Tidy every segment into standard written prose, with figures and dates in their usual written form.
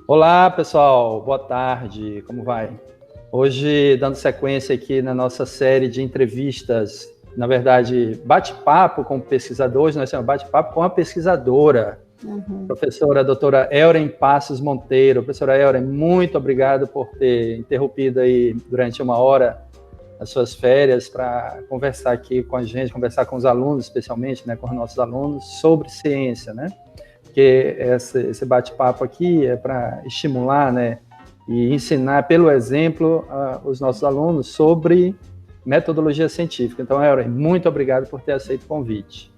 Olá, pessoal. Boa tarde. Como vai? Hoje, dando sequência aqui na nossa série de entrevistas, na verdade, bate-papo com pesquisadores, nós temos bate-papo com a pesquisadora, professora doutora Elren Passos Monteiro. Professora Elren, muito obrigado por ter interrompido aí durante uma hora as suas férias para conversar aqui com a gente, conversar com os alunos, especialmente, né, com os nossos alunos, sobre ciência, né? Porque esse bate-papo aqui é para estimular, né, e ensinar pelo exemplo os nossos alunos sobre metodologia científica. Então, Elren, muito obrigado por ter aceito o convite.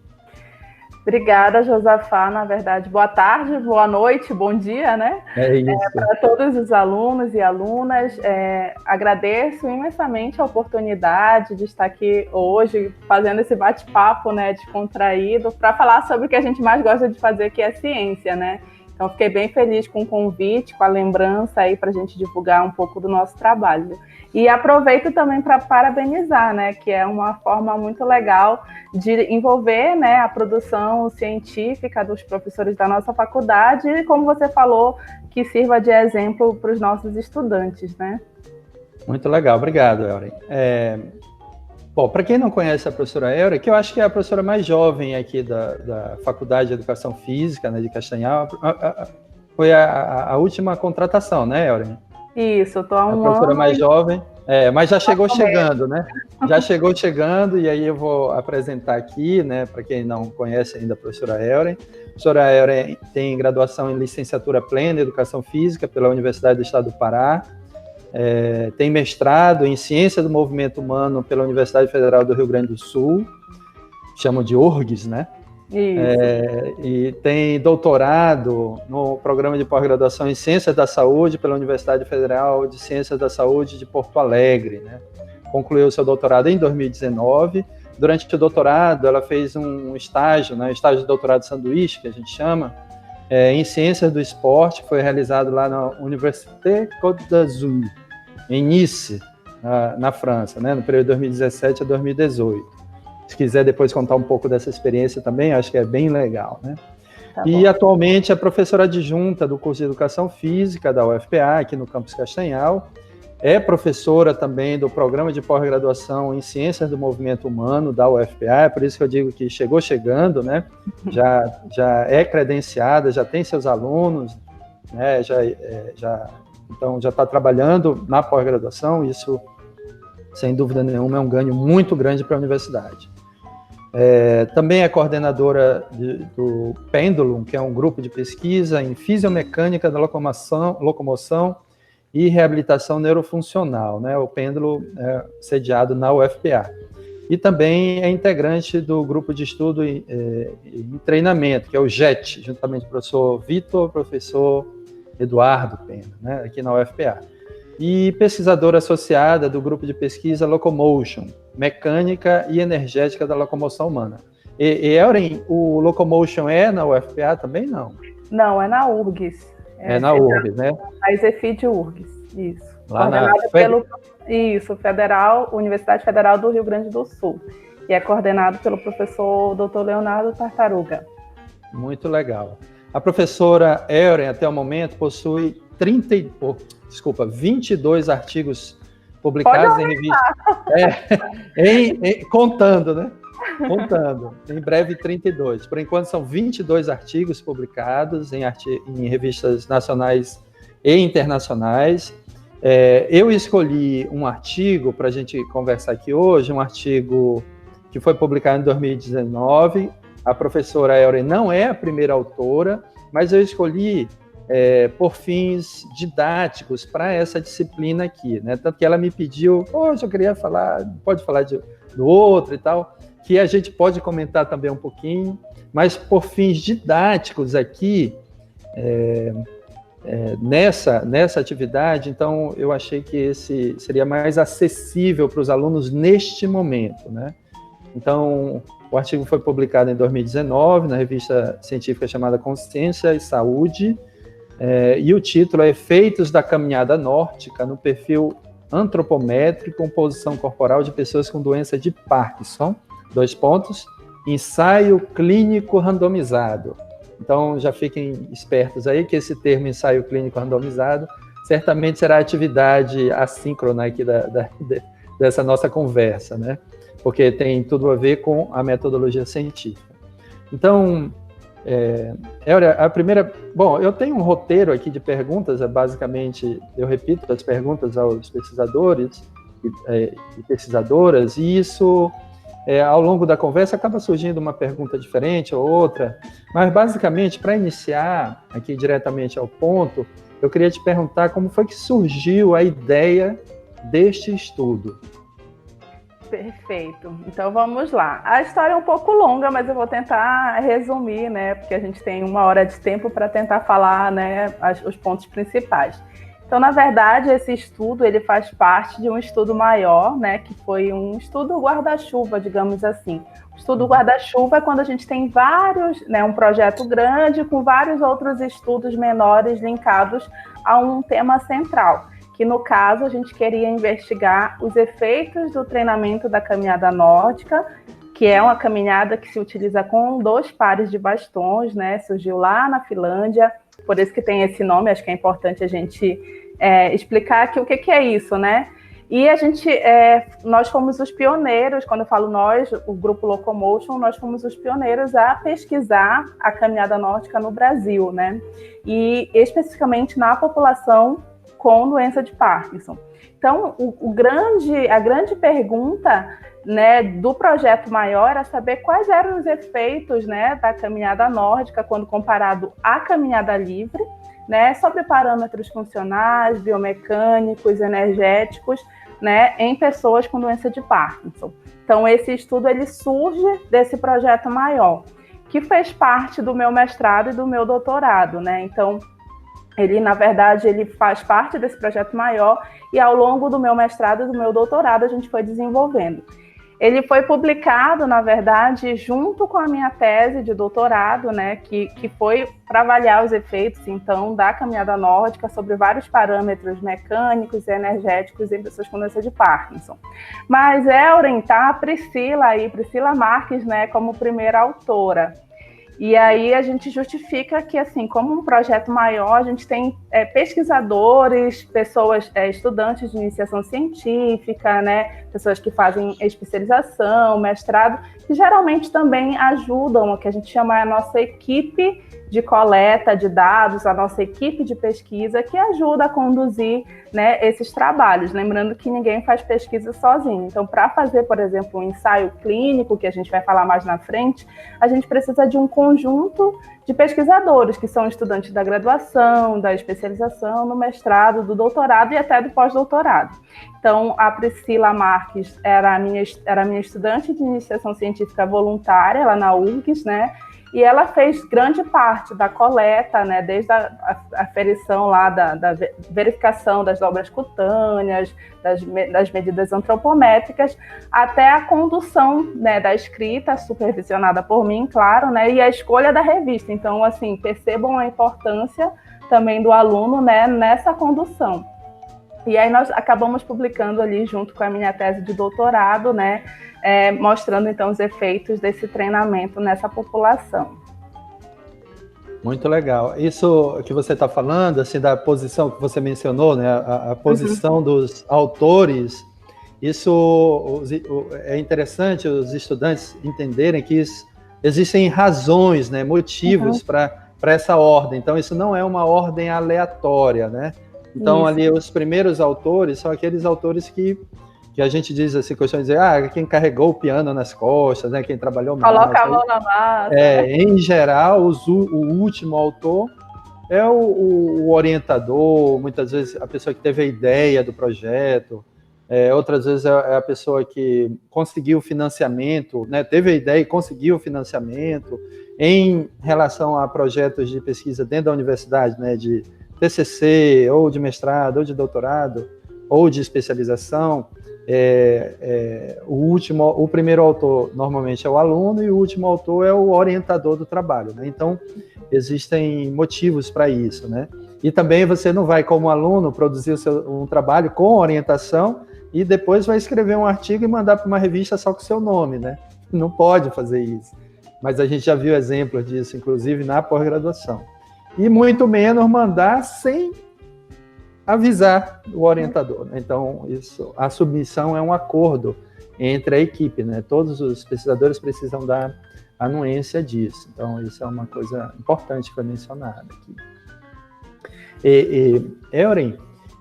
Obrigada, Josafá. Na verdade, boa tarde, boa noite, bom dia, né? É isso. Para todos os alunos e alunas, agradeço imensamente a oportunidade de estar aqui hoje fazendo esse bate-papo, né, descontraído, para falar sobre o que a gente mais gosta de fazer, que é ciência, né? Então, fiquei bem feliz com o convite, com a lembrança aí para a gente divulgar um pouco do nosso trabalho. E aproveito também para parabenizar, né, que é uma forma muito legal de envolver, né, a produção científica dos professores da nossa faculdade e, como você falou, que sirva de exemplo para os nossos estudantes, né? Muito legal, obrigado, Elren. Bom, para quem não conhece a professora Elren, que eu acho que é a professora mais jovem aqui da Faculdade de Educação Física, né, de Castanhal, foi a última contratação, né, Elren? Isso, eu estou há um ano. A professora mais jovem, mas já chegou chegando, né? Já chegou chegando, e aí eu vou apresentar aqui, né, para quem não conhece ainda a professora Elren. A professora Elren tem graduação em licenciatura plena em Educação Física pela Universidade do Estado do Pará, tem mestrado em Ciência do Movimento Humano pela Universidade Federal do Rio Grande do Sul, chamam de URGS, né? E tem doutorado no programa de pós-graduação em Ciências da Saúde pela Universidade Federal de Ciências da Saúde de Porto Alegre, né? Concluiu seu doutorado em 2019. Durante o doutorado, ela fez um estágio, né? Estágio de doutorado sanduíche, que a gente chama, em Ciências do Esporte, foi realizado lá na Université Côte d'Azur, em Nice, na França, né? No período de 2017 a 2018. Se quiser depois contar um pouco dessa experiência também, acho que é bem legal, né? Tá e atualmente é professora adjunta do curso de Educação Física da UFPA, aqui no campus Castanhal. É professora também do programa de pós-graduação em Ciências do Movimento Humano da UFPA, é por isso que eu digo que chegou chegando, né? Já é credenciada, já tem seus alunos, né? Então já está trabalhando na pós-graduação, isso, sem dúvida nenhuma, é um ganho muito grande para a universidade. Também é coordenadora do Pendulum, que é um grupo de pesquisa em fisiomecânica da locomoção e reabilitação neurofuncional, né? O Pendulum é sediado na UFPA. E também é integrante do grupo de estudo em treinamento, que é o JET, juntamente com o professor Vitor, professor Eduardo Pena, né? Aqui na UFPA. E pesquisadora associada do grupo de pesquisa Locomotion, Mecânica e Energética da Locomoção Humana. E Elren, o Locomotion é na UFPA também, não? Não, é na URGS. É na URGS, né? A ESEFID URGS, isso. Lá na Universidade Federal do Rio Grande do Sul. E é coordenado pelo professor Dr. Leonardo Tartaruga. Muito legal. A professora Elren, até o momento, possui 22 artigos publicados em revistas. Contando, né? Contando. Em breve, 32. Por enquanto, são 22 artigos publicados em revistas nacionais e internacionais. Eu escolhi um artigo para a gente conversar aqui hoje, um artigo que foi publicado em 2019. A professora Elren não é a primeira autora, mas eu escolhi por fins didáticos para essa disciplina aqui, né? Tanto que ela me pediu, poxa, eu queria falar, pode falar do outro e tal, que a gente pode comentar também um pouquinho, mas por fins didáticos aqui, nessa atividade, então eu achei que esse seria mais acessível para os alunos neste momento, né? Então, o artigo foi publicado em 2019 na revista científica chamada Consciência e Saúde, e o título é Efeitos da Caminhada Nórdica no perfil antropométrico e composição corporal de pessoas com doença de Parkinson, ensaio clínico randomizado. Então, já fiquem espertos aí que esse termo ensaio clínico randomizado certamente será atividade assíncrona aqui dessa nossa conversa, né? Porque tem tudo a ver com a metodologia científica. Então, a primeira... Bom, eu tenho um roteiro aqui de perguntas, basicamente, eu repito as perguntas aos pesquisadores e pesquisadoras, e isso, ao longo da conversa, acaba surgindo uma pergunta diferente ou outra, mas, basicamente, para iniciar aqui diretamente ao ponto, eu queria te perguntar como foi que surgiu a ideia deste estudo. Perfeito. Então, vamos lá. A história é um pouco longa, mas eu vou tentar resumir, né? Porque a gente tem 1 hora de tempo para tentar falar, né, os pontos principais. Então, na verdade, esse estudo ele faz parte de um estudo maior, né? Que foi um estudo guarda-chuva, digamos assim. O estudo guarda-chuva é quando a gente tem vários, né, um projeto grande com vários outros estudos menores linkados a um tema central. Que no caso a gente queria investigar os efeitos do treinamento da caminhada nórdica, que é uma caminhada que se utiliza com 2 pares de bastões, né? Surgiu lá na Finlândia, por isso que tem esse nome, acho que é importante a gente explicar aqui o que é isso, né? E nós fomos os pioneiros, quando eu falo nós, o grupo Locomotion, nós fomos os pioneiros a pesquisar a caminhada nórdica no Brasil, né? E especificamente na população com doença de Parkinson. Então, a grande pergunta, né, do projeto maior era saber quais eram os efeitos, né, da caminhada nórdica quando comparado à caminhada livre, né, sobre parâmetros funcionais, biomecânicos, energéticos, né, em pessoas com doença de Parkinson. Então, esse estudo ele surge desse projeto maior, que fez parte do meu mestrado e do meu doutorado, né? Então, na verdade, ele faz parte desse projeto maior e ao longo do meu mestrado e do meu doutorado a gente foi desenvolvendo. Ele foi publicado, na verdade, junto com a minha tese de doutorado, né, que foi para avaliar os efeitos, então, da caminhada nórdica sobre vários parâmetros mecânicos e energéticos em pessoas com doença de Parkinson. Mas orientar a Priscila Marques, né, como primeira autora. E aí a gente justifica que, assim, como um projeto maior, a gente tem pesquisadores, pessoas, estudantes de iniciação científica, né, pessoas que fazem especialização, mestrado, que geralmente também ajudam, o que a gente chama a nossa equipe de coleta de dados, a nossa equipe de pesquisa, que ajuda a conduzir, né, esses trabalhos. Lembrando que ninguém faz pesquisa sozinho. Então, para fazer, por exemplo, um ensaio clínico, que a gente vai falar mais na frente, a gente precisa de um conjunto de pesquisadores, que são estudantes da graduação, da especialização, do mestrado, do doutorado e até do pós-doutorado. Então, a Priscila Marques era a minha estudante de iniciação científica voluntária lá na URGS, né? E ela fez grande parte da coleta, né, desde a aferição lá da verificação das dobras cutâneas, das medidas antropométricas, até a condução, né, da escrita, supervisionada por mim, claro, né, e a escolha da revista. Então, assim, percebam a importância também do aluno, né, nessa condução. E aí nós acabamos publicando ali, junto com a minha tese de doutorado, né, mostrando então os efeitos desse treinamento nessa população. Muito legal. Isso que você está falando, assim, da posição que você mencionou, né, a posição dos autores, isso é interessante os estudantes entenderem que existem razões, né, motivos para essa ordem. Então, isso não é uma ordem aleatória, né? Então, ali, os primeiros autores são aqueles autores que a gente diz assim, costuma dizer, quem carregou o piano nas costas, né, quem trabalhou mais. Coloca a mão na massa. Em geral, o último autor é o orientador, muitas vezes a pessoa que teve a ideia do projeto, outras vezes é a pessoa que conseguiu financiamento, né, teve a ideia e conseguiu o financiamento em relação a projetos de pesquisa dentro da universidade, né, de TCC, ou de mestrado, ou de doutorado, ou de especialização. O primeiro autor normalmente é o aluno e o último autor é o orientador do trabalho, né? Então, existem motivos para isso, né? E também você não vai, como aluno, produzir um trabalho com orientação e depois vai escrever um artigo e mandar para uma revista só com o seu nome, né? Não pode fazer isso. mas a gente já viu exemplos disso, inclusive na pós-graduação. E muito menos mandar sem avisar o orientador. Então, a submissão é um acordo entre a equipe, né? Todos os pesquisadores precisam dar anuência disso. Então, isso é uma coisa importante que foi mencionada aqui. Euren,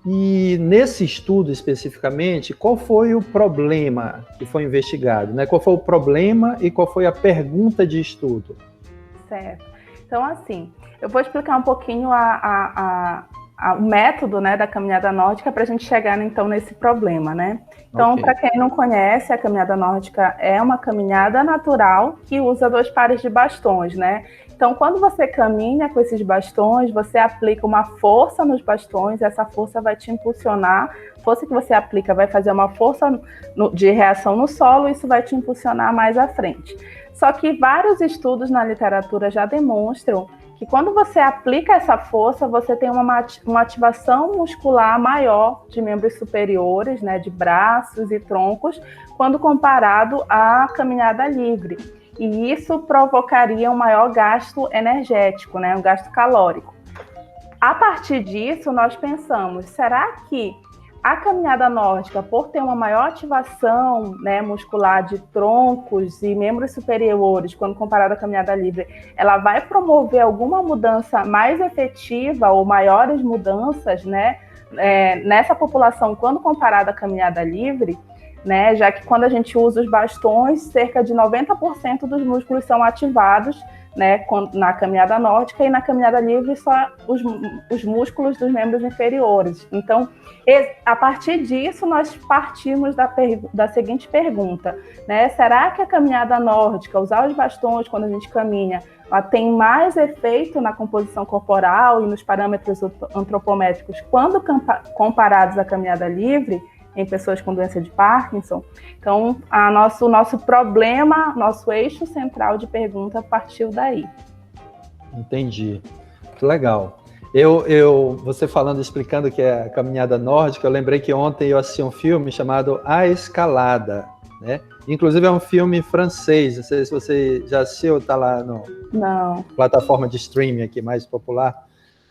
e nesse estudo especificamente, qual foi o problema que foi investigado, né? Qual foi o problema e qual foi a pergunta de estudo? Certo. Então, assim, eu vou explicar um pouquinho o método, né, da caminhada nórdica para a gente chegar, então, nesse problema, né? Então, para quem não conhece, a caminhada nórdica é uma caminhada natural que usa 2 pares de bastões, né? Então, quando você caminha com esses bastões, você aplica uma força nos bastões, essa força vai te impulsionar, a força que você aplica vai fazer uma força de reação no solo, isso vai te impulsionar mais à frente. Só que vários estudos na literatura já demonstram que quando você aplica essa força, você tem uma ativação muscular maior de membros superiores, né, de braços e troncos, quando comparado à caminhada livre. E isso provocaria um maior gasto energético, né, um gasto calórico. A partir disso, nós pensamos, será que a caminhada nórdica, por ter uma maior ativação, né, muscular de troncos e membros superiores, quando comparada à caminhada livre, ela vai promover alguma mudança mais efetiva ou maiores mudanças, né, nessa população quando comparada à caminhada livre, né, já que quando a gente usa os bastões, cerca de 90% dos músculos são ativados, né, na caminhada nórdica, e na caminhada livre só os músculos dos membros inferiores. Então, a partir disso, nós partimos da seguinte pergunta, né? Será que a caminhada nórdica, usar os bastões quando a gente caminha, ela tem mais efeito na composição corporal e nos parâmetros antropométricos quando comparados à caminhada livre, em pessoas com doença de Parkinson? Então, o nosso problema, nosso eixo central de pergunta partiu daí. Entendi. Muito legal. Você falando, explicando o que é a caminhada nórdica, eu lembrei que ontem eu assisti um filme chamado A Escalada, né? Inclusive é um filme francês, não sei se você já assistiu, está lá na plataforma de streaming aqui mais popular,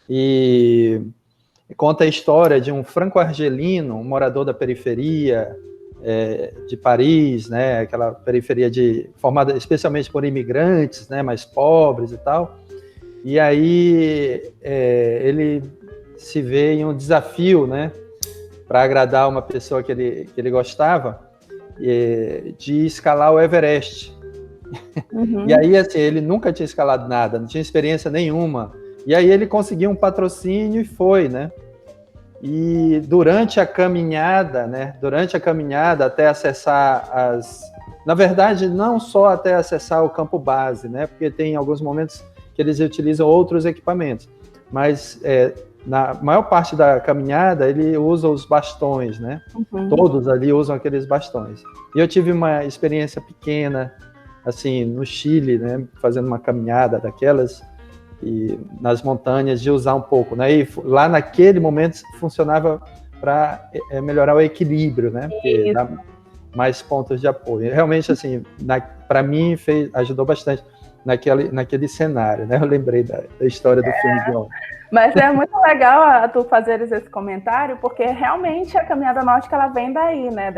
e conta a história de um franco-argelino, um morador da periferia de Paris, né, aquela periferia formada especialmente por imigrantes, né, mais pobres e tal. E aí ele se vê em um desafio, né, para agradar uma pessoa que ele gostava, de escalar o Everest. Uhum. E aí, assim, ele nunca tinha escalado nada, não tinha experiência nenhuma. E aí ele conseguiu um patrocínio e foi, né? E durante a caminhada, né? Durante a caminhada até acessar na verdade, não só até acessar o campo base, né? Porque tem alguns momentos que eles utilizam outros equipamentos. Mas na maior parte da caminhada, ele usa os bastões, né? Uhum. Todos ali usam aqueles bastões. E eu tive uma experiência pequena, assim, no Chile, né? Fazendo uma caminhada daquelas, e nas montanhas, de usar um pouco, né? E lá naquele momento funcionava para melhorar o equilíbrio, né? Porque dá mais pontos de apoio. Realmente, assim, para mim ajudou bastante naquele cenário, né? Eu lembrei da história do filme de ontem. Mas é muito legal tu fazeres esse comentário, porque realmente a caminhada nórdica ela vem daí, né?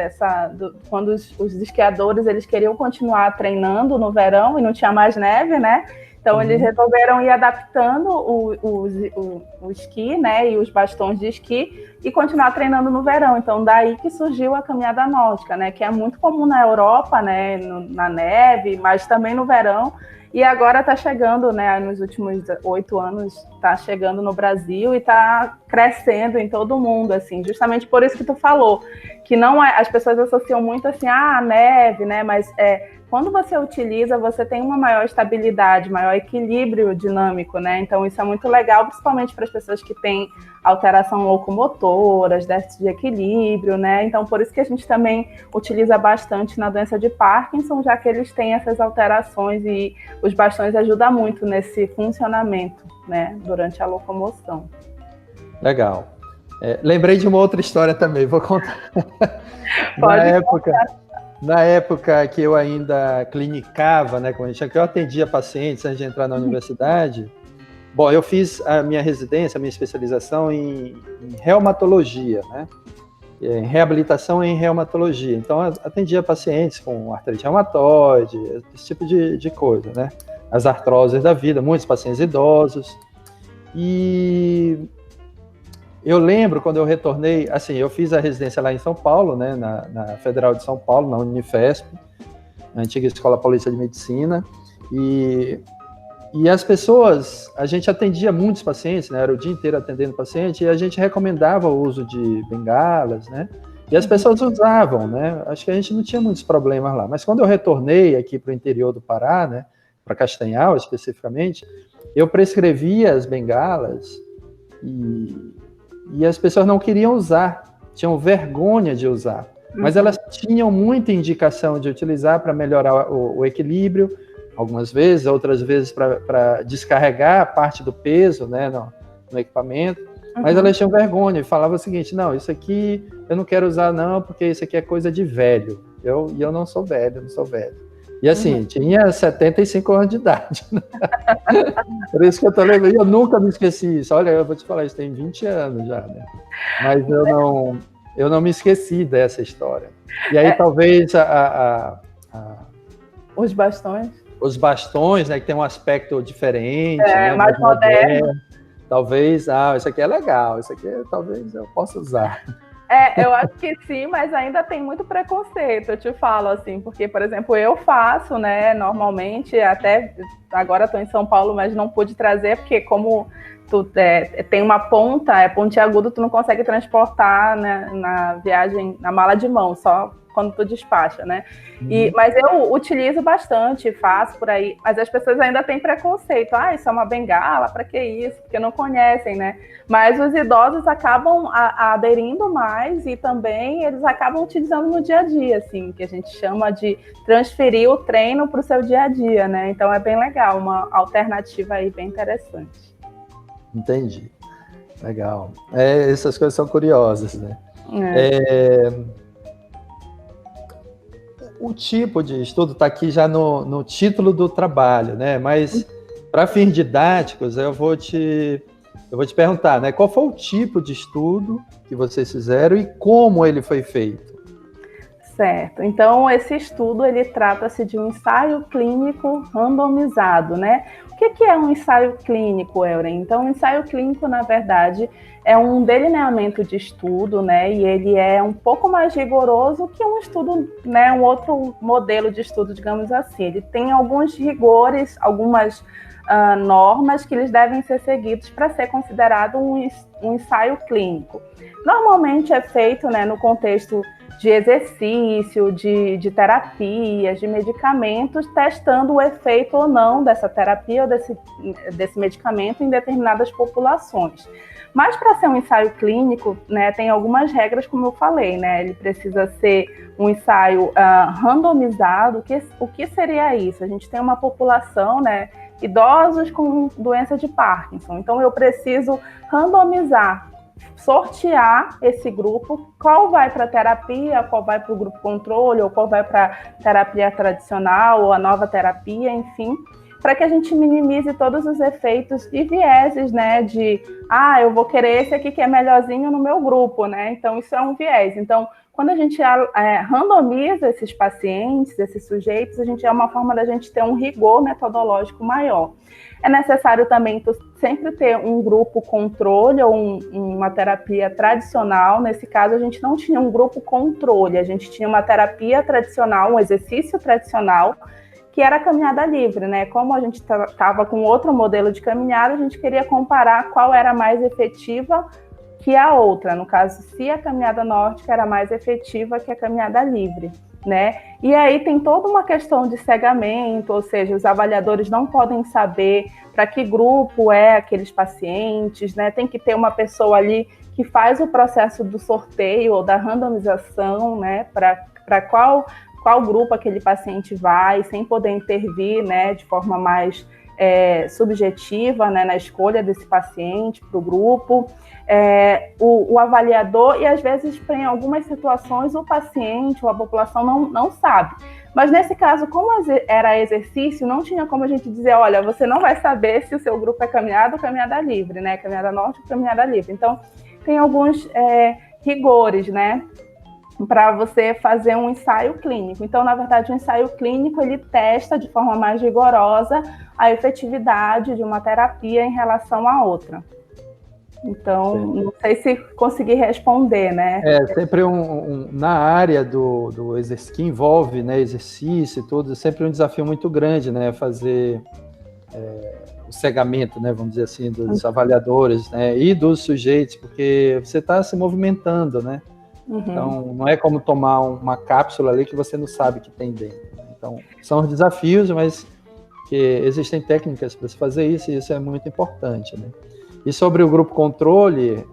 Quando os esquiadores eles queriam continuar treinando no verão e não tinha mais neve, né? Então, eles resolveram ir adaptando o esqui, né, e os bastões de esqui, e continuar treinando no verão. Então, daí que surgiu a caminhada nórdica, né, que é muito comum na Europa, né, na neve, mas também no verão. E agora está chegando, né, nos últimos 8 anos, está chegando no Brasil e está crescendo em todo o mundo, assim, justamente por isso que tu falou, que não as pessoas associam muito assim, a neve, né, mas quando você utiliza, você tem uma maior estabilidade, maior equilíbrio dinâmico, né? Então, isso é muito legal, principalmente para as pessoas que têm alteração locomotoras, déficit de equilíbrio, né? Então, por isso que a gente também utiliza bastante na doença de Parkinson, já que eles têm essas alterações e os bastões ajudam muito nesse funcionamento, né? Durante a locomoção. Legal. Lembrei de uma outra história também, vou contar. Pode contar. Na época que eu ainda clinicava, né, como a gente chama, que eu atendia pacientes antes de entrar na universidade, bom, eu fiz a minha residência, a minha especialização em reumatologia, né, em reabilitação em reumatologia. Então, atendia pacientes com artrite reumatoide, esse tipo de coisa, né, as artroses da vida, muitos pacientes idosos. E eu lembro quando eu retornei, assim, eu fiz a residência lá em São Paulo, né, na Federal de São Paulo, na Unifesp, na antiga Escola Paulista de Medicina, e as pessoas, a gente atendia muitos pacientes, né, era o dia inteiro atendendo paciente, e a gente recomendava o uso de bengalas, né, e as pessoas usavam, né, acho que a gente não tinha muitos problemas lá, mas quando eu retornei aqui para o interior do Pará, né, para Castanhal especificamente, eu prescrevia as bengalas e as pessoas não queriam usar, tinham vergonha de usar. Mas elas tinham muita indicação de utilizar para melhorar o equilíbrio, algumas vezes, outras vezes para descarregar parte do peso, né, no equipamento. Mas elas tinham vergonha e falavam o seguinte: não, isso aqui eu não quero usar não, porque isso aqui é coisa de velho. E eu não sou velho, não sou velho. E assim, tinha 75 anos de idade. Né? Por isso que eu tô lembrando, eu nunca me esqueci isso. Olha, eu vou te falar, isso tem 20 anos já, né? Mas eu não me esqueci dessa história. E aí talvez os bastões. Os bastões, né, que tem um aspecto diferente, né, mais moderno. Talvez, isso aqui é legal, isso aqui talvez eu possa usar. Eu acho que sim, mas ainda tem muito preconceito, eu te falo assim, porque, por exemplo, eu faço, né, normalmente, até agora estou em São Paulo, mas não pude trazer, porque como tu tem uma ponta, é pontiagudo, tu não consegue transportar, né, na viagem, na mala de mão, só quando tu despacha, né? Mas eu utilizo bastante, faço por aí, mas as pessoas ainda têm preconceito. Isso é uma bengala, para que isso? Porque não conhecem, né? Mas os idosos acabam aderindo mais e também eles acabam utilizando no dia a dia, assim, que a gente chama de transferir o treino para o seu dia a dia, né? Então é bem legal, uma alternativa aí bem interessante. Entendi. Legal. Essas coisas são curiosas, né? O tipo de estudo está aqui já no título do trabalho, né? Mas para fins didáticos, eu vou te perguntar, né? Qual foi o tipo de estudo que vocês fizeram e como ele foi feito? Certo. Então, esse estudo, ele trata-se de um ensaio clínico randomizado, né? O que é um ensaio clínico, Euren? Então, o ensaio clínico, na verdade, é um delineamento de estudo, né? E ele é um pouco mais rigoroso que um estudo, né? Um outro modelo de estudo, digamos assim. Ele tem alguns rigores, algumas normas que eles devem ser seguidos para ser considerado um ensaio clínico. Normalmente é feito, né, no contexto de exercício, de terapias, de medicamentos, testando o efeito ou não dessa terapia ou desse medicamento em determinadas populações. Mas para ser um ensaio clínico, né, tem algumas regras, como eu falei, né? Ele precisa ser um ensaio randomizado. O que seria isso? A gente tem uma população, né, idosos com doença de Parkinson. Então, eu preciso randomizar, sortear esse grupo, qual vai para a terapia, qual vai para o grupo controle, ou qual vai para a terapia tradicional, ou a nova terapia, enfim, para que a gente minimize todos os efeitos e vieses, né, de, eu vou querer esse aqui que é melhorzinho no meu grupo, né, então isso é um viés. Então, quando a gente randomiza esses pacientes, esses sujeitos, é uma forma da gente ter um rigor metodológico maior. É necessário também sempre ter um grupo controle ou uma terapia tradicional. Nesse caso, a gente não tinha um grupo controle, a gente tinha uma terapia tradicional, um exercício tradicional, que era a caminhada livre, né? Como a gente estava com outro modelo de caminhada, a gente queria comparar qual era mais efetiva que a outra. No caso, se a caminhada nórdica era mais efetiva que a caminhada livre, né? E aí tem toda uma questão de cegamento, ou seja, os avaliadores não podem saber para que grupo é aqueles pacientes, né? Tem que ter uma pessoa ali que faz o processo do sorteio ou da randomização, né? Para qual grupo aquele paciente vai, sem poder intervir, né? De forma mais subjetiva, né, na escolha desse paciente para o grupo, o avaliador, e às vezes, em algumas situações, o paciente ou a população não sabe. Mas nesse caso, como era exercício, não tinha como a gente dizer, olha, você não vai saber se o seu grupo é caminhada ou caminhada livre, né? Caminhada norte ou caminhada livre. Então, tem alguns rigores, né? Para você fazer um ensaio clínico. Então, na verdade, o ensaio clínico, ele testa de forma mais rigorosa a efetividade de uma terapia em relação à outra. Então, sim, não sei se consegui responder, né? Sempre na área do exercício, que envolve, né, exercício e tudo, é sempre um desafio muito grande, né, fazer o cegamento, né, vamos dizer assim, dos avaliadores, né, e dos sujeitos, porque você está se movimentando, né? Então, não é como tomar uma cápsula ali que você não sabe que tem dentro. Então, são os desafios, mas que existem técnicas para se fazer isso, e isso é muito importante, né? E sobre o grupo controle,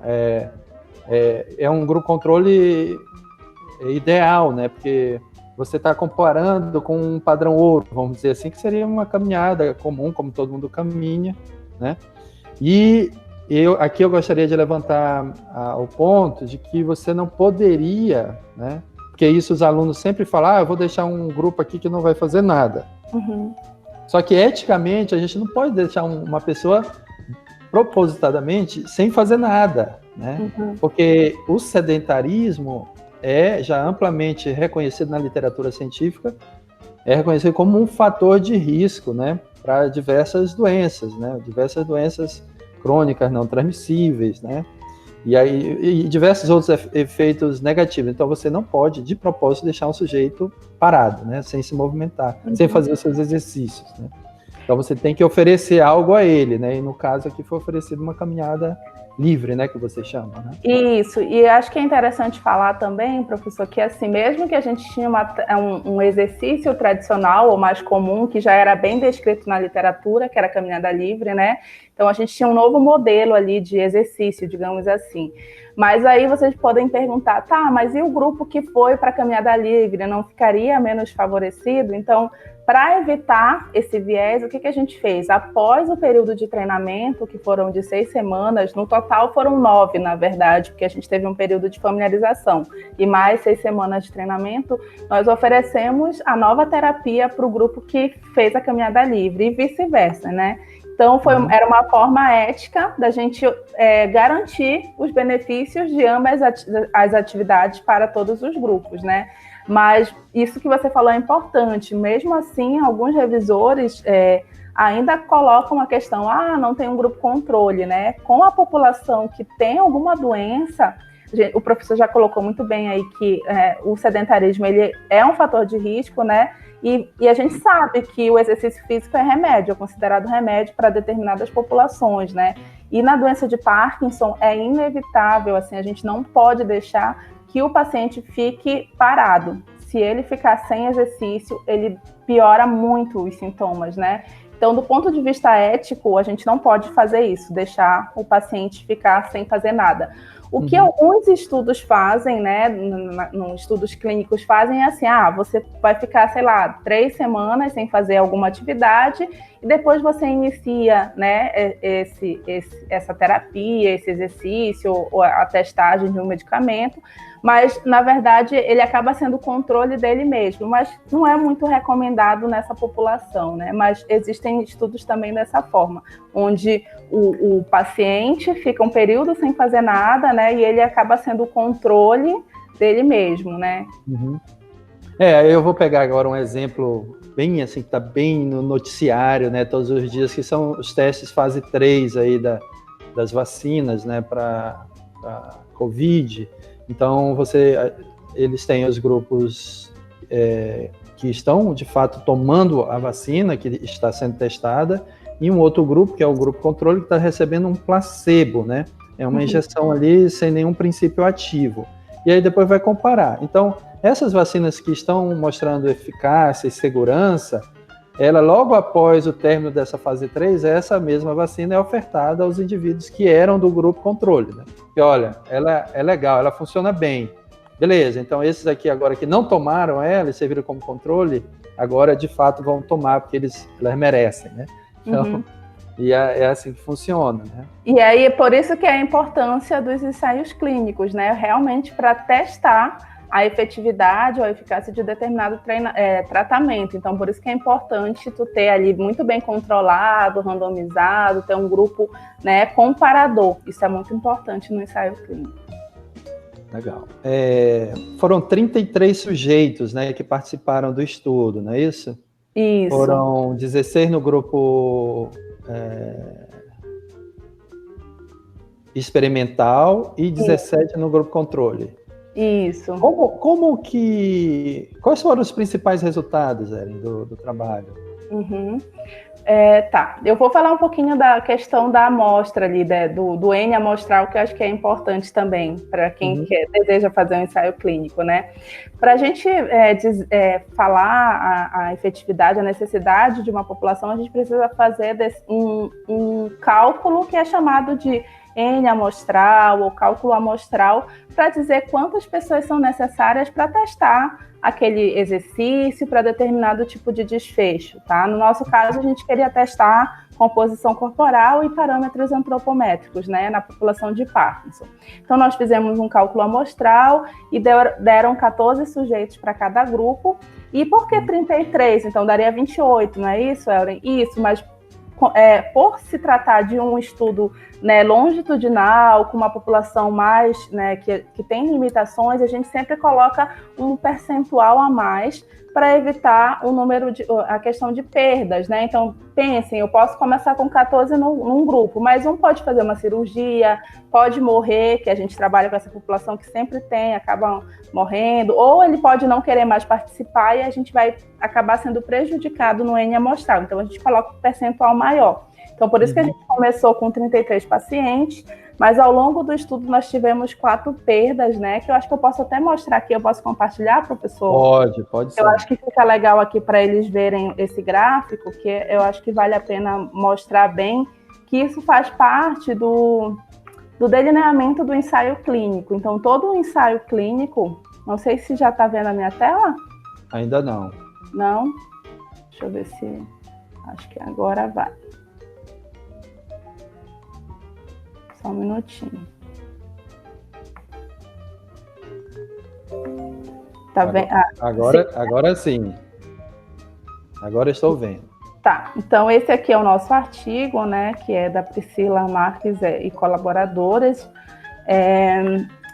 é um grupo controle ideal, né? Porque você está comparando com um padrão ouro, vamos dizer assim, que seria uma caminhada comum, como todo mundo caminha, né? E aqui eu gostaria de levantar o ponto de que você não poderia, né? Porque isso os alunos sempre falam, eu vou deixar um grupo aqui que não vai fazer nada. Só que eticamente a gente não pode deixar uma pessoa propositadamente sem fazer nada, né? Porque o sedentarismo é já amplamente reconhecido na literatura científica, é reconhecido como um fator de risco, né, para diversas doenças, né? Diversas doenças crônicas não transmissíveis, né? E diversos outros efeitos negativos. Então você não pode, de propósito, deixar um sujeito parado, né, sem se movimentar, sem fazer os seus exercícios, né? Então você tem que oferecer algo a ele, né? E no caso aqui foi oferecido uma caminhada livre, né, que você chama, né? Isso, e acho que é interessante falar também, professor, que assim, mesmo que a gente tinha um exercício tradicional ou mais comum, que já era bem descrito na literatura, que era a caminhada livre, né? Então a gente tinha um novo modelo ali de exercício, digamos assim. Mas aí vocês podem perguntar, tá, mas e o grupo que foi para a caminhada livre, não ficaria menos favorecido? Então, para evitar esse viés, o que a gente fez? Após o período de treinamento, que foram de 6 semanas, no total foram 9, na verdade, porque a gente teve um período de familiarização, e mais 6 semanas de treinamento, nós oferecemos a nova terapia para o grupo que fez a caminhada livre, e vice-versa, né? Então, era uma forma ética da gente garantir os benefícios de ambas as atividades para todos os grupos, né? Mas isso que você falou é importante. Mesmo assim, alguns revisores ainda colocam a questão, não tem um grupo controle, né? Com a população que tem alguma doença, o professor já colocou muito bem aí que o sedentarismo ele é um fator de risco, né? E a gente sabe que o exercício físico é remédio, é considerado remédio para determinadas populações, né? E na doença de Parkinson é inevitável, assim, a gente não pode deixar que o paciente fique parado. Se ele ficar sem exercício, ele piora muito os sintomas, né? Então, do ponto de vista ético, a gente não pode fazer isso, deixar o paciente ficar sem fazer nada. O que alguns estudos fazem, né, nos estudos clínicos fazem é assim, você vai ficar, 3 semanas sem fazer alguma atividade e depois você inicia, né, essa terapia, esse exercício ou a testagem de um medicamento, mas, na verdade, ele acaba sendo o controle dele mesmo, mas não é muito recomendado nessa população, né? Mas existem estudos também dessa forma, onde o paciente fica um período sem fazer nada, né? E ele acaba sendo o controle dele mesmo, né? Eu vou pegar agora um exemplo bem assim, que está bem no noticiário, né? Todos os dias, que são os testes fase 3 aí das vacinas, né? Para Covid. Então, eles têm os grupos que estão, de fato, tomando a vacina, que está sendo testada, e um outro grupo, que é o grupo controle, que está recebendo um placebo, né? É uma injeção ali sem nenhum princípio ativo. E aí depois vai comparar. Então, essas vacinas que estão mostrando eficácia e segurança, ela, logo após o término dessa fase 3, essa mesma vacina é ofertada aos indivíduos que eram do grupo controle, né? Porque, olha, ela é legal, ela funciona bem. Beleza, então esses aqui agora que não tomaram ela e serviram como controle, agora de fato vão tomar, porque elas merecem, né? Então, e é assim que funciona, né? E aí, é por isso que é a importância dos ensaios clínicos, né? Realmente para testar a efetividade ou a eficácia de determinado tratamento. Então, por isso que é importante tu ter ali muito bem controlado, randomizado, ter um grupo, né, comparador. Isso é muito importante no ensaio clínico. Legal. Foram 33 sujeitos, né, que participaram do estudo, não é isso? Isso. Foram 16 no grupo experimental e 17 no grupo controle. Isso. Quais foram os principais resultados, Ellen, do trabalho? Tá, eu vou falar um pouquinho da questão da amostra ali, do N amostral, que eu acho que é importante também para quem deseja fazer um ensaio clínico, né? Para a gente falar a efetividade, a necessidade de uma população, a gente precisa fazer um cálculo que é chamado de N amostral ou cálculo amostral, para dizer quantas pessoas são necessárias para testar aquele exercício para determinado tipo de desfecho, tá? No nosso caso, a gente queria testar composição corporal e parâmetros antropométricos, né, na população de Parkinson. Então, nós fizemos um cálculo amostral e deram 14 sujeitos para cada grupo. E por que 33? Então, daria 28, não é isso, Ellen? Isso, mas por se tratar de um estudo, né, longitudinal, com uma população mais, né, que tem limitações, a gente sempre coloca um percentual a mais para evitar a questão de perdas, né? Então, pensem, eu posso começar com 14 num grupo, mas um pode fazer uma cirurgia, pode morrer, que a gente trabalha com essa população que sempre acaba morrendo, ou ele pode não querer mais participar e a gente vai acabar sendo prejudicado no N amostral. Então, a gente coloca um percentual maior. Então, por isso que a gente começou com 33 pacientes, mas ao longo do estudo nós tivemos 4 perdas, né? Que eu acho que eu posso até mostrar aqui, eu posso compartilhar, professor? Pode ser. Eu acho que fica legal aqui para eles verem esse gráfico, que eu acho que vale a pena mostrar bem que isso faz parte do delineamento do ensaio clínico. Então, todo o ensaio clínico, não sei se já está vendo a minha tela? Ainda não. Não? Deixa eu ver se... Acho que agora vai. Só um minutinho. Tá vendo? Agora sim. Agora estou vendo. Tá, então esse aqui é o nosso artigo, né, que é da Priscila Marques e colaboradoras.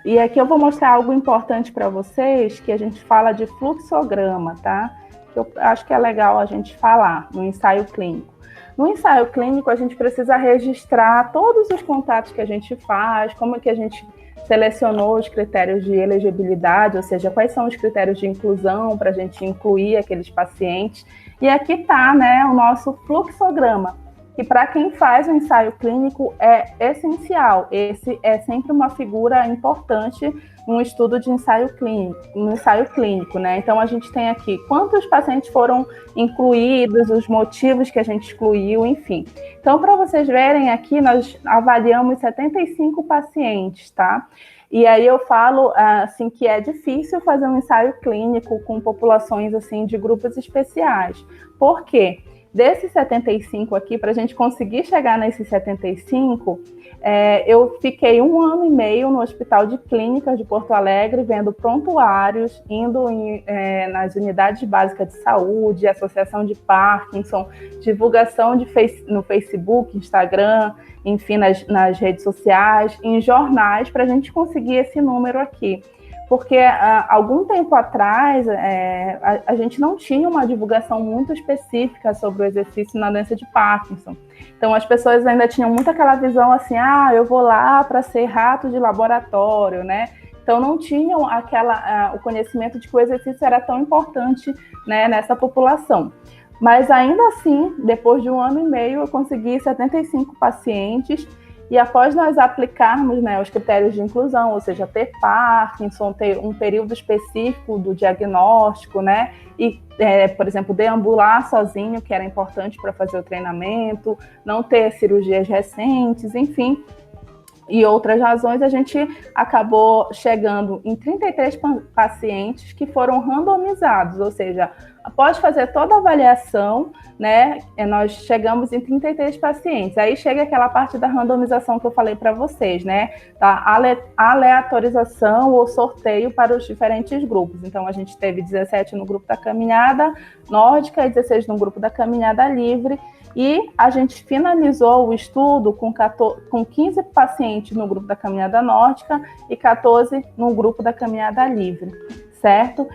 E aqui eu vou mostrar algo importante para vocês, que a gente fala de fluxograma, tá? Que eu acho que é legal a gente falar no ensaio clínico. No ensaio clínico, a gente precisa registrar todos os contatos que a gente faz, como que a gente selecionou os critérios de elegibilidade, ou seja, quais são os critérios de inclusão para a gente incluir aqueles pacientes. E aqui está, né, o nosso fluxograma, que para quem faz o ensaio clínico é essencial. Esse é sempre uma figura importante no estudo de ensaio clínico, né? Então a gente tem aqui quantos pacientes foram incluídos, os motivos que a gente excluiu, enfim. Então, para vocês verem aqui, nós avaliamos 75 pacientes, tá? E aí eu falo assim que é difícil fazer um ensaio clínico com populações assim de grupos especiais. Por quê? Desses 75 aqui, para a gente conseguir chegar nesses 75, eu fiquei 1 ano e meio no Hospital de Clínicas de Porto Alegre, vendo prontuários, indo nas unidades básicas de saúde, associação de Parkinson, divulgação no Facebook, Instagram, enfim, nas redes sociais, em jornais, para a gente conseguir esse número aqui. Porque algum tempo atrás a gente não tinha uma divulgação muito específica sobre o exercício na doença de Parkinson. Então as pessoas ainda tinham muito aquela visão assim, eu vou lá para ser rato de laboratório, né? Então não tinham o conhecimento de que o exercício era tão importante, né, nessa população. Mas ainda assim, depois de 1 ano e meio, eu consegui 75 pacientes. E após nós aplicarmos, né, os critérios de inclusão, ou seja, ter Parkinson, ter um período específico do diagnóstico, né, e, por exemplo, deambular sozinho, que era importante para fazer o treinamento, não ter cirurgias recentes, enfim, e outras razões, a gente acabou chegando em 33 pacientes que foram randomizados, ou seja, após fazer toda a avaliação, né, nós chegamos em 33 pacientes. Aí chega aquela parte da randomização que eu falei para vocês, né, da aleatorização ou sorteio para os diferentes grupos. Então, a gente teve 17 no grupo da caminhada nórdica e 16 no grupo da caminhada livre. E a gente finalizou o estudo com 15 pacientes no grupo da caminhada nórdica e 14 no grupo da caminhada livre, certo?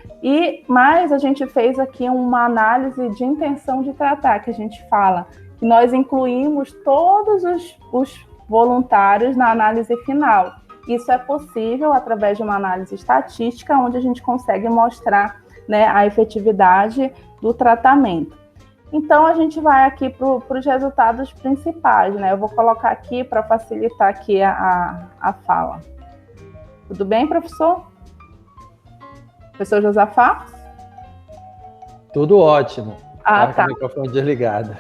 Mas a gente fez aqui uma análise de intenção de tratar, que a gente fala que nós incluímos todos os voluntários na análise final. Isso é possível através de uma análise estatística, onde a gente consegue mostrar, né, a efetividade do tratamento. Então, a gente vai aqui para os resultados principais, né? Eu vou colocar aqui para facilitar aqui a fala. Tudo bem, professor? Professor Josafá? Tudo ótimo. Tá. Com o microfone desligado.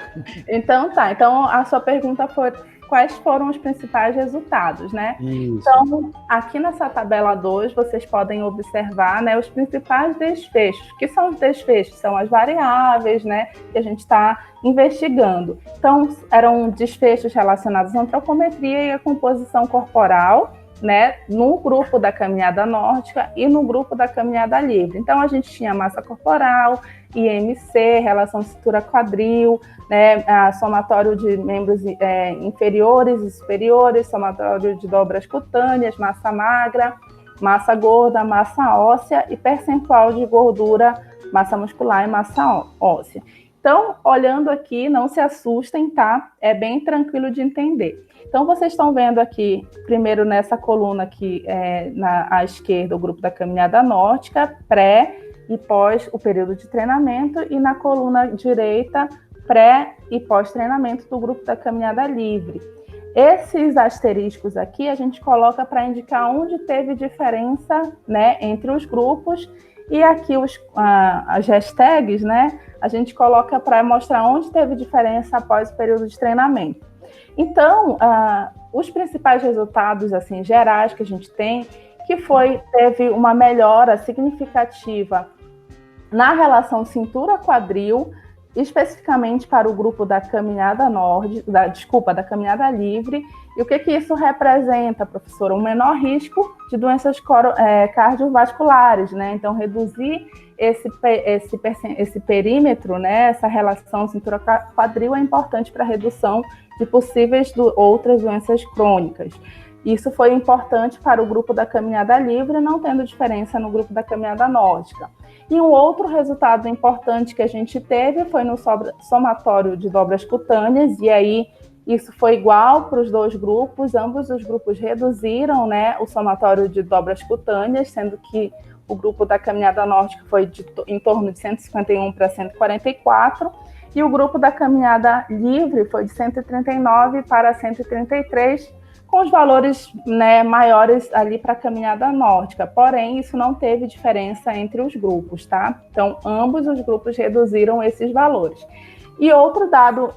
Então, tá. Então, a sua pergunta foi quais foram os principais resultados, né? Isso. Então, aqui nessa tabela 2, vocês podem observar, né, os principais desfechos. O que são os desfechos? São as variáveis, né, que a gente está investigando. Então, eram desfechos relacionados à antropometria e à composição corporal, né, no grupo da caminhada nórdica e no grupo da caminhada livre. Então, a gente tinha massa corporal, IMC, relação cintura-quadril, né, somatório de membros inferiores e superiores, somatório de dobras cutâneas, massa magra, massa gorda, massa óssea e percentual de gordura, massa muscular e massa óssea. Então, olhando aqui, não se assustem, tá? É bem tranquilo de entender. Então, vocês estão vendo aqui, primeiro nessa coluna aqui, à esquerda, o grupo da caminhada nórdica, pré e pós o período de treinamento, e na coluna direita, pré e pós-treinamento do grupo da caminhada livre. Esses asteriscos aqui a gente coloca para indicar onde teve diferença, né, entre os grupos, e aqui as hashtags, né, a gente coloca para mostrar onde teve diferença após o período de treinamento. Então, os principais resultados assim, gerais que a gente tem, que teve uma melhora significativa na relação cintura-quadril, especificamente para o grupo da caminhada da caminhada livre. E o que isso representa, professora? Um menor risco de doenças cardiovasculares, né? Então, reduzir esse perímetro, né? Essa relação cintura-quadril é importante para a redução de possíveis outras doenças crônicas. Isso foi importante para o grupo da caminhada livre, não tendo diferença no grupo da caminhada nórdica. E um outro resultado importante que a gente teve foi no somatório de dobras cutâneas, e aí isso foi igual para os dois grupos, ambos os grupos reduziram, né, o somatório de dobras cutâneas, sendo que o grupo da caminhada nórdica foi em torno de 151 para 144, e o grupo da caminhada livre foi de 139 para 133, com os valores, né, maiores ali para a caminhada nórdica. Porém, isso não teve diferença entre os grupos, tá? Então, ambos os grupos reduziram esses valores. E outro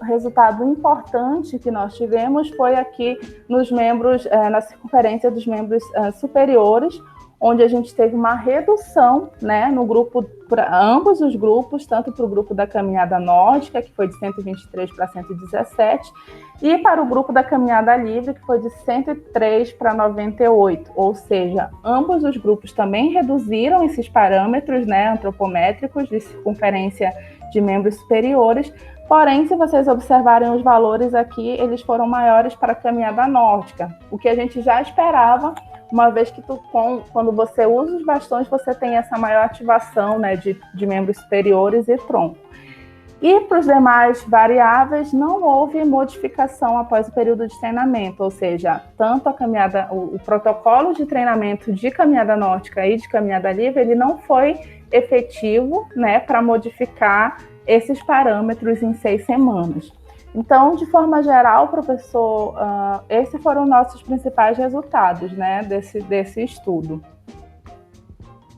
resultado importante que nós tivemos foi aqui nos membros, na circunferência dos membros superiores, onde a gente teve uma redução, né, no grupo, para ambos os grupos, tanto para o grupo da caminhada nórdica, que foi de 123 para 117, e para o grupo da caminhada livre, que foi de 103 para 98, ou seja, ambos os grupos também reduziram esses parâmetros, né, antropométricos de circunferência de membros superiores. Porém, se vocês observarem os valores aqui, eles foram maiores para a caminhada nórdica, o que a gente já esperava, uma vez que quando você usa os bastões, você tem essa maior ativação, né, de membros superiores e tronco. E para os demais variáveis, não houve modificação após o período de treinamento, ou seja, tanto o protocolo de treinamento de caminhada nórdica e de caminhada livre, ele não foi efetivo, né, para modificar esses parâmetros em 6 semanas. Então, de forma geral, professor, esses foram nossos principais resultados, né, desse estudo.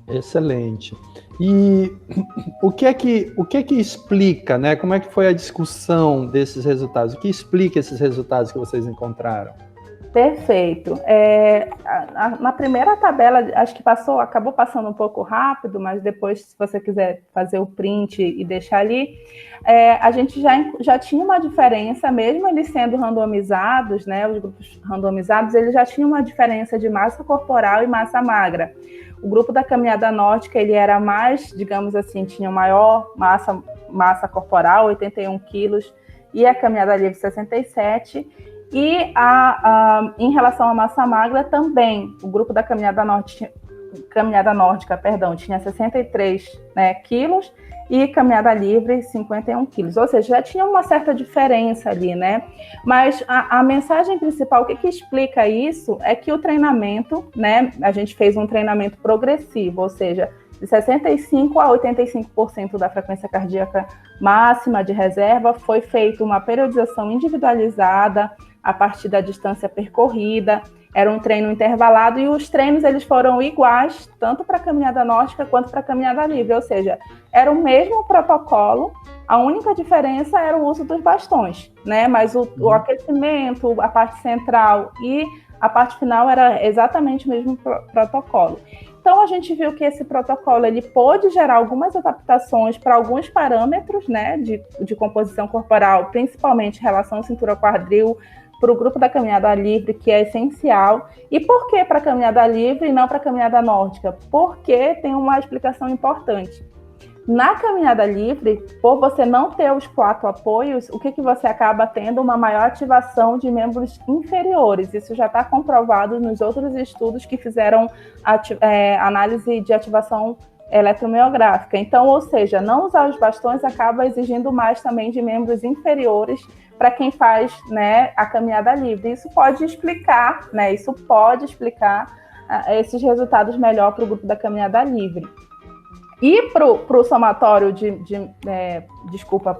Excelente. E o que é que explica, né? Como é que foi a discussão desses resultados? O que explica esses resultados que vocês encontraram? Perfeito. Na primeira tabela, acho que acabou passando um pouco rápido, mas depois, se você quiser fazer o print e deixar ali, a gente já tinha uma diferença, mesmo eles sendo randomizados, né, os grupos randomizados, eles já tinham uma diferença de massa corporal e massa magra. O grupo da caminhada nórdica, ele era mais, digamos assim, tinha maior massa corporal, 81 quilos, e a caminhada livre, 67. E em relação à massa magra também, o grupo da caminhada nórdica, tinha 63, né, quilos, e caminhada livre 51 quilos. Ou seja, já tinha uma certa diferença ali, né? Mas a mensagem principal, o que explica isso é que o treinamento, né, a gente fez um treinamento progressivo, ou seja, de 65% a 85% da frequência cardíaca máxima de reserva, foi feita uma periodização individualizada a partir da distância percorrida, era um treino intervalado, e os treinos eles foram iguais, tanto para a caminhada nórdica quanto para a caminhada livre, ou seja, era o mesmo protocolo, a única diferença era o uso dos bastões, né? Mas o aquecimento, a parte central e a parte final era exatamente o mesmo protocolo. Então, a gente viu que esse protocolo ele pôde gerar algumas adaptações para alguns parâmetros, né, de composição corporal, principalmente relação cintura-quadril, para o grupo da caminhada livre, que é essencial. E por que para a caminhada livre e não para a caminhada nórdica? Porque tem uma explicação importante. Na caminhada livre, por você não ter os 4 apoios, o que você acaba tendo? Uma maior ativação de membros inferiores. Isso já está comprovado nos outros estudos que fizeram análise de ativação eletromiográfica. Então, ou seja, não usar os bastões acaba exigindo mais também de membros inferiores para quem faz, né, a caminhada livre. Isso pode explicar, né, esses resultados melhor para o grupo da caminhada livre. E para o somatório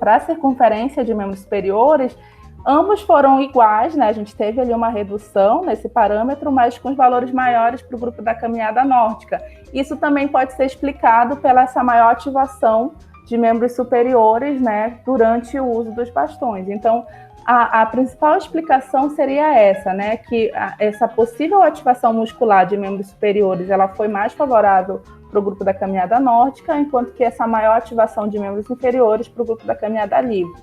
para a circunferência de membros superiores, ambos foram iguais, né? A gente teve ali uma redução nesse parâmetro, mas com os valores maiores para o grupo da caminhada nórdica. Isso também pode ser explicado pela essa maior ativação de membros superiores, né, durante o uso dos bastões. Então, a principal explicação seria essa, né, que essa possível ativação muscular de membros superiores, ela foi mais favorável para o grupo da caminhada nórdica, enquanto que essa maior ativação de membros inferiores para o grupo da caminhada livre.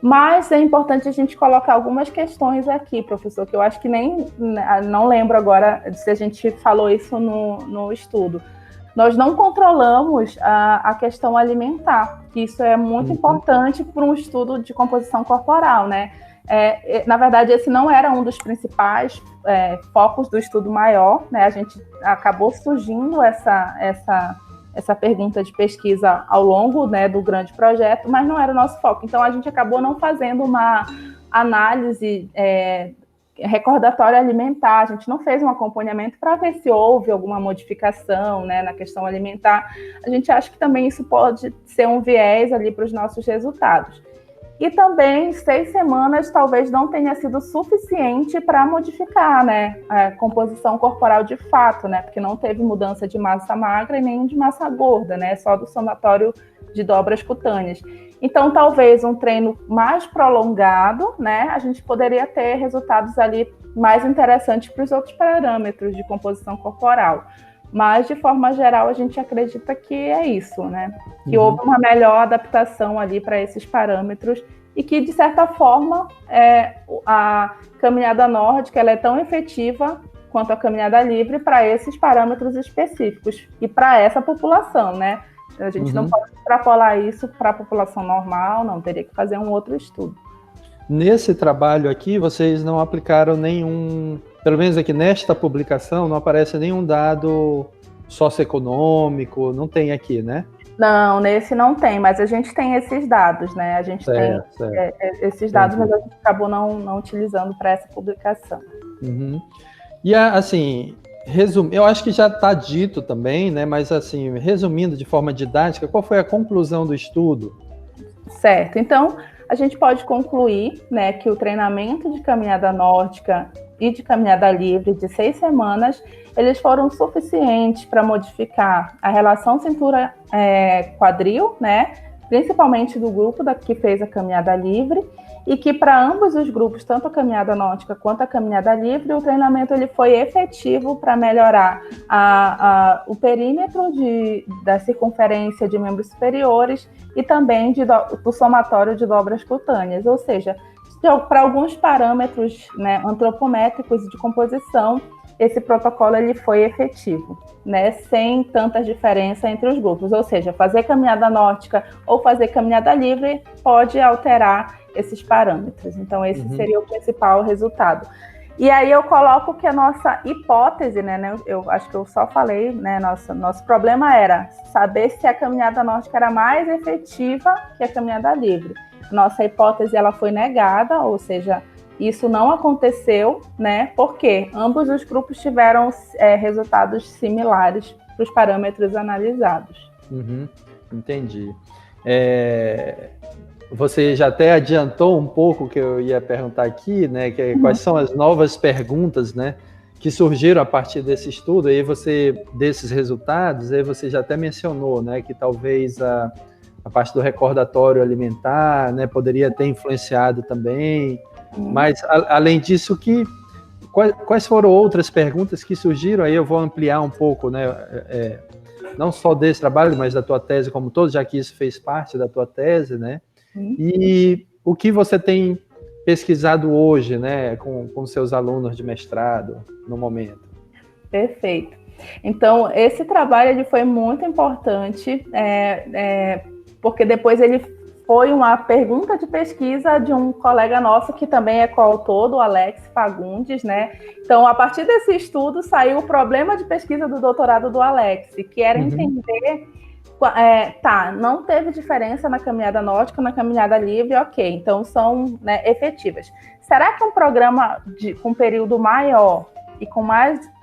Mas é importante a gente colocar algumas questões aqui, professor, que eu acho que não lembro agora se a gente falou isso no estudo. Nós não controlamos a questão alimentar, que isso é muito importante para um estudo de composição corporal, né? Na verdade, esse não era um dos principais focos do estudo maior, né? A gente acabou surgindo essa pergunta de pesquisa ao longo, né, do grande projeto, mas não era o nosso foco. Então, a gente acabou não fazendo uma análise recordatória alimentar, a gente não fez um acompanhamento para ver se houve alguma modificação, né, na questão alimentar. A gente acha que também isso pode ser um viés ali para os nossos resultados. E também 6 semanas talvez não tenha sido suficiente para modificar, né, a composição corporal de fato, né, porque não teve mudança de massa magra e nem de massa gorda, né, só do somatório de dobras cutâneas. Então, talvez um treino mais prolongado, né, a gente poderia ter resultados ali mais interessantes para os outros parâmetros de composição corporal. Mas, de forma geral, a gente acredita que é isso, né? Que houve uma melhor adaptação ali para esses parâmetros e que, de certa forma, a caminhada nórdica ela é tão efetiva quanto a caminhada livre para esses parâmetros específicos e para essa população, né? A gente não pode extrapolar isso para a população normal, não, teria que fazer um outro estudo. Nesse trabalho aqui, vocês não aplicaram nenhum, pelo menos aqui nesta publicação, não aparece nenhum dado socioeconômico, não tem aqui, né? Não, nesse não tem, mas a gente tem esses dados, né? A gente tem esses dados, mas a gente acabou não utilizando para essa publicação. E, assim, eu acho que já está dito também, né? Mas, assim, resumindo de forma didática, qual foi a conclusão do estudo? Certo, então a gente pode concluir, né, que o treinamento de caminhada nórdica e de caminhada livre de 6 semanas, eles foram suficientes para modificar a relação cintura-quadril, né, principalmente do grupo que fez a caminhada livre, e que para ambos os grupos, tanto a caminhada náutica quanto a caminhada livre, o treinamento ele foi efetivo para melhorar o perímetro da circunferência de membros superiores e também do somatório de dobras cutâneas, ou seja, para alguns parâmetros, né, antropométricos de composição, esse protocolo ele foi efetivo, né, sem tanta diferença entre os grupos, ou seja, fazer caminhada náutica ou fazer caminhada livre pode alterar esses parâmetros. Então, esse seria o principal resultado. E aí eu coloco que a nossa hipótese, né, eu acho que eu só falei, né, nosso problema era saber se a caminhada náutica era mais efetiva que a caminhada livre. Nossa hipótese ela foi negada, ou seja, isso não aconteceu, né, porque ambos os grupos tiveram resultados similares para os parâmetros analisados. Entendi. Você já até adiantou um pouco o que eu ia perguntar aqui, né? Quais são as novas perguntas, né, que surgiram a partir desse estudo, aí desses resultados, aí você já até mencionou, né, que talvez a parte do recordatório alimentar, né, poderia ter influenciado também, mas além disso, quais foram outras perguntas que surgiram? Aí eu vou ampliar um pouco, né, não só desse trabalho, mas da tua tese como todo, já que isso fez parte da tua tese, né? E o que você tem pesquisado hoje, né, com seus alunos de mestrado no momento? Perfeito. Então, esse trabalho ele foi muito importante, porque depois ele foi uma pergunta de pesquisa de um colega nosso que também é coautor, do Alex Fagundes, né? Então, a partir desse estudo, saiu o problema de pesquisa do doutorado do Alex, que era entender... não teve diferença na caminhada náutica, na caminhada livre, ok, então são, né, efetivas. Será que um programa com período maior e com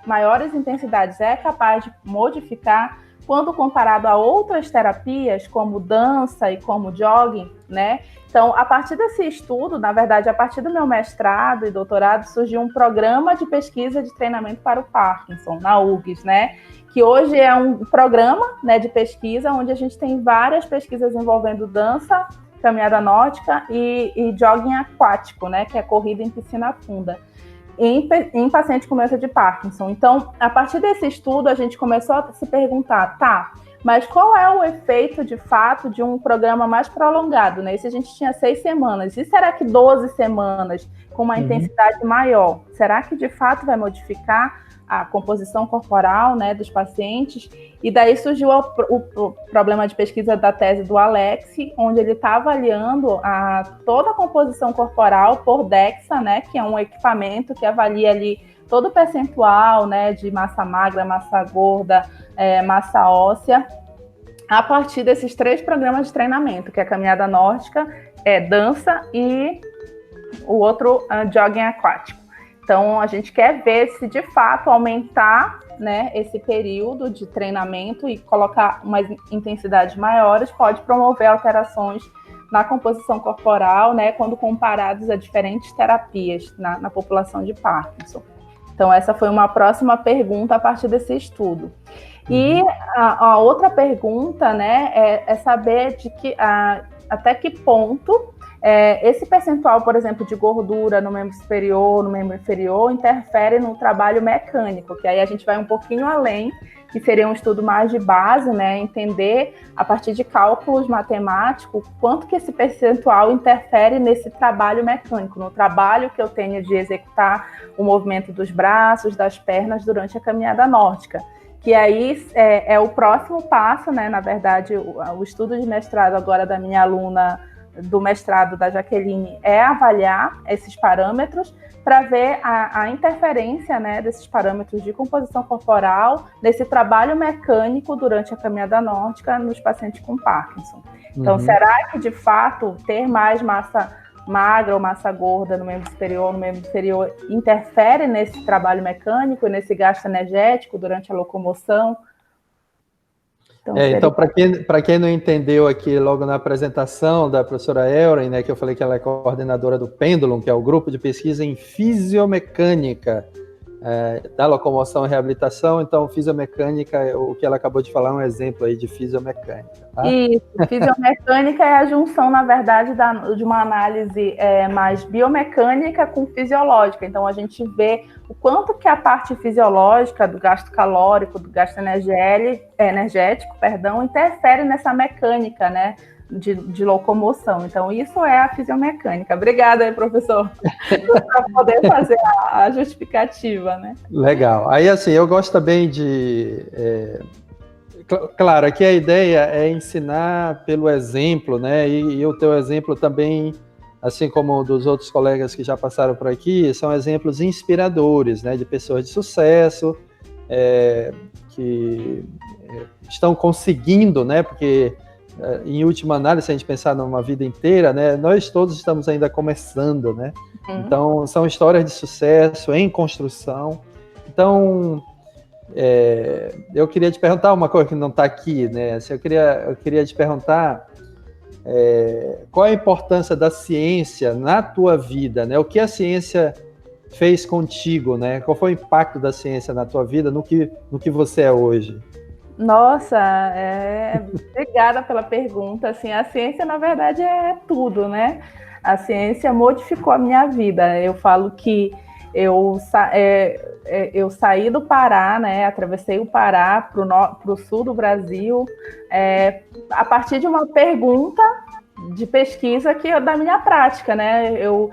maiores intensidades é capaz de modificar quando comparado a outras terapias, como dança e como jogging, né? Então, a partir desse estudo, na verdade, a partir do meu mestrado e doutorado, surgiu um programa de pesquisa de treinamento para o Parkinson, na URGS, né? Que hoje é um programa, né, de pesquisa, onde a gente tem várias pesquisas envolvendo dança, caminhada náutica e jogging aquático, né, que é corrida em piscina funda, em paciente com doença de Parkinson. Então, a partir desse estudo, a gente começou a se perguntar, mas qual é o efeito, de fato, de um programa mais prolongado, né? Se a gente tinha 6 semanas, e será que 12 semanas com uma intensidade maior, será que, de fato, vai modificar a composição corporal, né, dos pacientes? E daí surgiu o problema de pesquisa da tese do Alex, onde ele está avaliando toda a composição corporal por DEXA, né, que é um equipamento que avalia ali todo o percentual, né, de massa magra, massa gorda, massa óssea, a partir desses 3 programas de treinamento, que é a caminhada náutica, dança e o outro jogging aquático. Então, a gente quer ver se, de fato, aumentar, né, esse período de treinamento e colocar umas intensidades maiores pode promover alterações na composição corporal, né, quando comparados a diferentes terapias na população de Parkinson. Então, essa foi uma próxima pergunta a partir desse estudo. E a outra pergunta, né, é saber até que ponto esse percentual, por exemplo, de gordura no membro superior, no membro inferior, interfere no trabalho mecânico, que aí a gente vai um pouquinho além, que seria um estudo mais de base, né, entender, a partir de cálculos matemáticos, quanto que esse percentual interfere nesse trabalho mecânico, no trabalho que eu tenho de executar o movimento dos braços, das pernas durante a caminhada náutica. Que aí é o próximo passo, né, na verdade, o estudo de mestrado agora da minha aluna do mestrado, da Jaqueline, é avaliar esses parâmetros para ver a interferência, né, desses parâmetros de composição corporal, desse trabalho mecânico durante a caminhada náutica nos pacientes com Parkinson. Então, será que, de fato, ter mais massa magra ou massa gorda no membro superior, no membro inferior, interfere nesse trabalho mecânico, nesse gasto energético durante a locomoção? Então, para quem não entendeu aqui logo na apresentação da professora Elren, né, que eu falei que ela é coordenadora do Pendulum, que é o grupo de pesquisa em fisiomecânica da locomoção e reabilitação. Então, fisiomecânica, o que ela acabou de falar é um exemplo aí de fisiomecânica. Tá? Isso, fisiomecânica é a junção, na verdade, de uma análise mais biomecânica com fisiológica. Então, a gente vê o quanto que a parte fisiológica do gasto calórico, do gasto energético, interfere nessa mecânica, né, de locomoção. Então, isso é a fisiomecânica. Obrigada aí, professor, para poder fazer a justificativa, né? Legal. Aí, assim, eu gosto também de... Claro, aqui a ideia é ensinar pelo exemplo, né? E o teu exemplo também, assim como o dos outros colegas que já passaram por aqui, são exemplos inspiradores, né? De pessoas de sucesso, que estão conseguindo, né? Porque, em última análise, se a gente pensar numa vida inteira, né? Nós todos estamos ainda começando, né? Então, são histórias de sucesso em construção. Então... eu queria te perguntar uma coisa que não está aqui, né? Assim, eu queria te perguntar qual a importância da ciência na tua vida, né? O que a ciência fez contigo, né? Qual foi o impacto da ciência na tua vida, no que você é hoje? Nossa, obrigada pela pergunta. Assim, a ciência, na verdade, é tudo, né? A ciência modificou a minha vida. Eu falo que eu saí do Pará, né? Atravessei o Pará para o sul do Brasil, a partir de uma pergunta de pesquisa da minha prática, né? Eu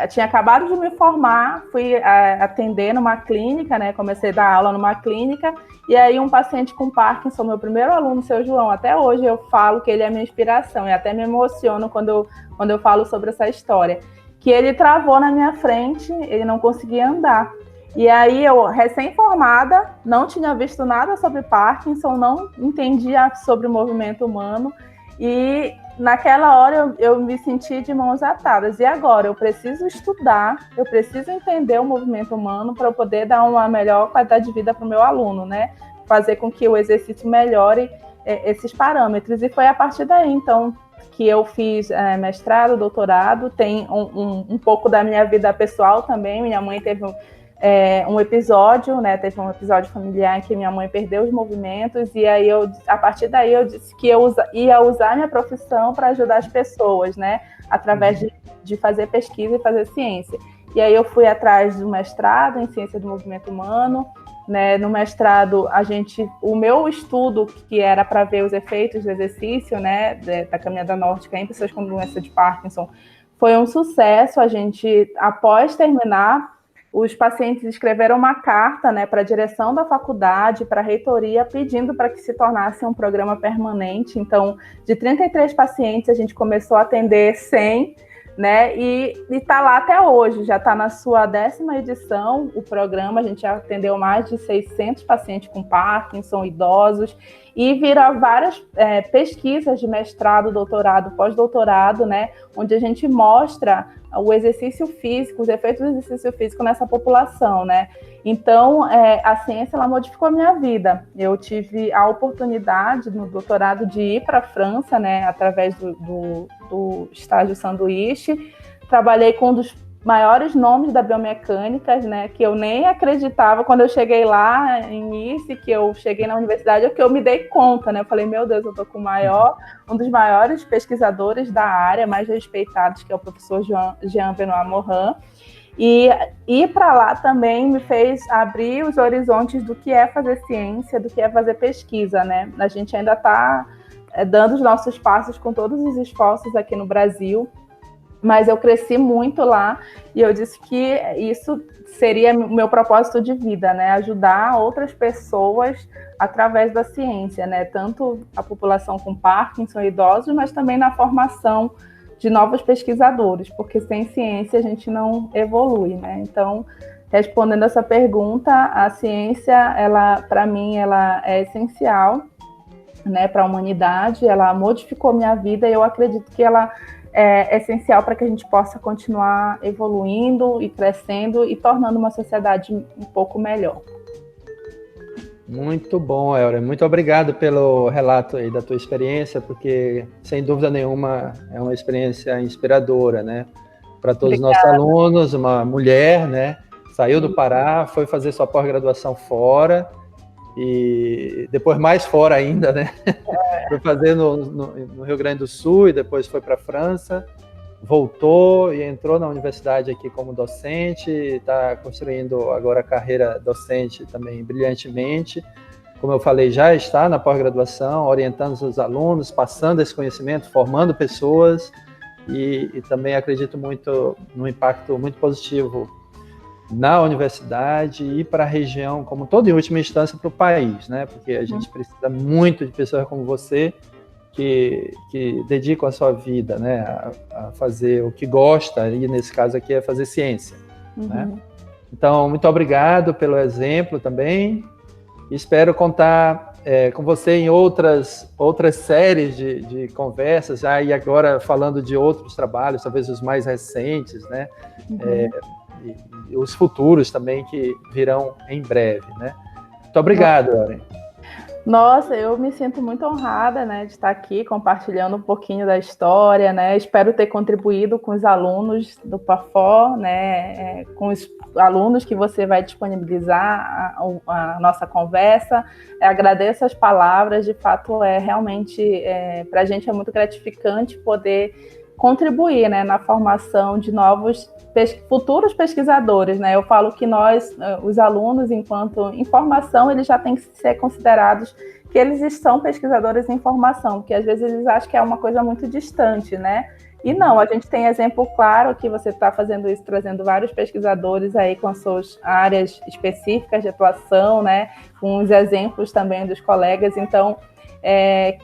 tinha acabado de me formar, fui atender numa clínica, né? Comecei a dar aula numa clínica, e aí um paciente com Parkinson, meu primeiro aluno, seu João, até hoje eu falo que ele é a minha inspiração, e até me emociono quando eu falo sobre essa história, que ele travou na minha frente, ele não conseguia andar. E aí eu, recém-formada, não tinha visto nada sobre Parkinson, não entendia sobre o movimento humano, e naquela hora eu me senti de mãos atadas. E agora eu preciso estudar, eu preciso entender o movimento humano para eu poder dar uma melhor qualidade de vida para o meu aluno, né? Fazer com que o exercício melhore esses parâmetros. E foi a partir daí, então, que eu fiz mestrado, doutorado. Tem um pouco da minha vida pessoal também. Minha mãe teve um episódio, né? Teve um episódio familiar em que minha mãe perdeu os movimentos, e aí a partir daí eu disse que eu ia usar minha profissão para ajudar as pessoas, né? Através de fazer pesquisa e fazer ciência. E aí eu fui atrás do mestrado em ciência do movimento humano, né? No mestrado, o meu estudo, que era para ver os efeitos do exercício, né, da caminhada nórdica em pessoas com doença de Parkinson, foi um sucesso. A gente, após terminar, os pacientes escreveram uma carta, né, para a direção da faculdade, para a reitoria, pedindo para que se tornasse um programa permanente. Então, de 33 pacientes, a gente começou a atender 100, né, e está lá até hoje, já está na sua 10ª edição o programa. A gente já atendeu mais de 600 pacientes com Parkinson, idosos, e viram várias pesquisas de mestrado, doutorado, pós-doutorado, né, onde a gente mostra o exercício físico, os efeitos do exercício físico nessa população, né? Então, a ciência, ela modificou a minha vida. Eu tive a oportunidade, no doutorado, de ir para a França, né, através do estágio sanduíche. Trabalhei com um dos maiores nomes da biomecânica, né, que eu nem acreditava quando eu cheguei lá em Nice, que eu cheguei na universidade, que eu me dei conta, né? Eu falei, meu Deus, eu estou com um dos maiores pesquisadores da área, mais respeitados, que é o professor Jean-Benoît Morin. E ir para lá também me fez abrir os horizontes do que é fazer ciência, do que é fazer pesquisa, né? A gente ainda está dando os nossos passos com todos os esforços aqui no Brasil, mas eu cresci muito lá, e eu disse que isso seria o meu propósito de vida, né? Ajudar outras pessoas através da ciência, né? Tanto a população com Parkinson, idosos, mas também na formação de novos pesquisadores, porque sem ciência a gente não evolui, né? Então, respondendo essa pergunta, a ciência, para mim, ela é essencial, né, para a humanidade. Ela modificou minha vida, e eu acredito que ela é essencial para que a gente possa continuar evoluindo e crescendo e tornando uma sociedade um pouco melhor. Muito bom, Elra. Muito obrigado pelo relato aí da tua experiência, porque, sem dúvida nenhuma, é uma experiência inspiradora, né? Para todos os nossos alunos, uma mulher, né? Saiu do Pará, foi fazer sua pós-graduação fora, e depois mais fora ainda, né? Foi fazer no Rio Grande do Sul, e depois foi para a França, voltou e entrou na universidade aqui como docente, está construindo agora a carreira docente também brilhantemente. Como eu falei, já está na pós-graduação, orientando os alunos, passando esse conhecimento, formando pessoas, e também acredito muito no impacto muito positivo na universidade e para a região como todo, em última instância, para o país, né? Porque a gente precisa muito de pessoas como você, que dedicam a sua vida, né, a fazer o que gosta, e nesse caso aqui é fazer ciência. Né? Então, muito obrigado pelo exemplo também. Espero contar com você em outras séries de conversas, e agora falando de outros trabalhos, talvez os mais recentes, né? E os futuros também que virão em breve. Né? Muito obrigado, Euren. Nossa, eu me sinto muito honrada, né, de estar aqui compartilhando um pouquinho da história, né? Espero ter contribuído com os alunos do PAFO, né, com os alunos que você vai disponibilizar a nossa conversa. Agradeço as palavras, de fato, realmente para a gente é muito gratificante poder contribuir, né, na formação de novos futuros pesquisadores, né? Eu falo que nós, os alunos, enquanto em formação, eles já têm que ser considerados que eles são pesquisadores em formação, porque às vezes eles acham que é uma coisa muito distante, né? E não, a gente tem exemplo claro que você está fazendo isso, trazendo vários pesquisadores aí com as suas áreas específicas de atuação, né? Com os exemplos também dos colegas, então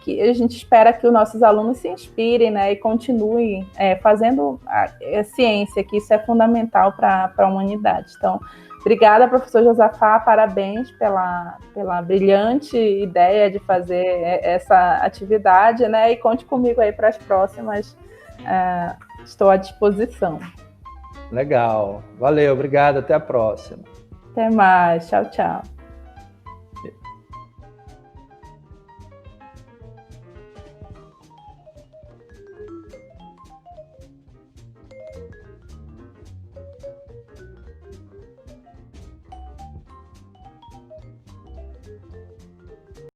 que a gente espera que os nossos alunos se inspirem, né, e continuem fazendo a ciência, que isso é fundamental para a humanidade. Então, obrigada, professor Josafá, parabéns pela brilhante ideia de fazer essa atividade, né, e conte comigo aí para as próximas, estou à disposição. Legal, valeu, obrigado, até a próxima. Até mais, tchau, tchau.